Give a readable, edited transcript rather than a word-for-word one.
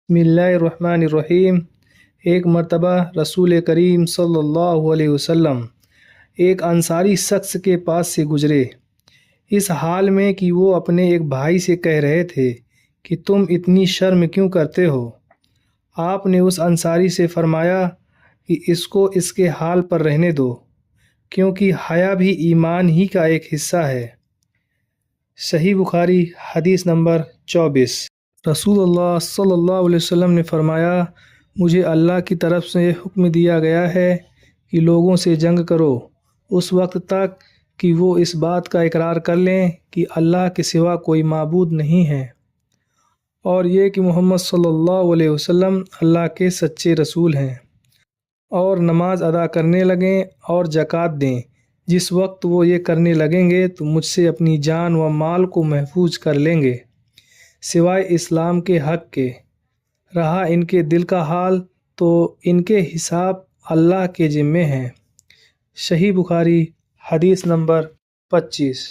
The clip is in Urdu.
بسم اللہ الرحمن الرحیم۔ ایک مرتبہ رسول کریم صلی اللہ علیہ وسلم ایک انصاری شخص کے پاس سے گزرے، اس حال میں کہ وہ اپنے ایک بھائی سے کہہ رہے تھے کہ تم اتنی شرم کیوں کرتے ہو؟ آپ نے اس انصاری سے فرمایا کہ اس کو اس کے حال پر رہنے دو، کیونکہ حیا بھی ایمان ہی کا ایک حصہ ہے۔ صحیح بخاری حدیث نمبر 24۔ رسول اللہ صلی اللہ علیہ وسلم نے فرمایا، مجھے اللہ کی طرف سے حکم دیا گیا ہے کہ لوگوں سے جنگ کرو اس وقت تک کہ وہ اس بات کا اقرار کر لیں کہ اللہ کے سوا کوئی معبود نہیں ہے، اور یہ کہ محمد صلی اللہ علیہ وسلم اللہ کے سچے رسول ہیں، اور نماز ادا کرنے لگیں اور زکوٰۃ دیں۔ جس وقت وہ یہ کرنے لگیں گے تو مجھ سے اپنی جان و مال کو محفوظ کر لیں گے، سوائے اسلام کے حق کے۔ رہا ان کے دل کا حال تو ان کے حساب اللہ کے ذمے ہیں۔ صحیح بخاری حدیث نمبر 25۔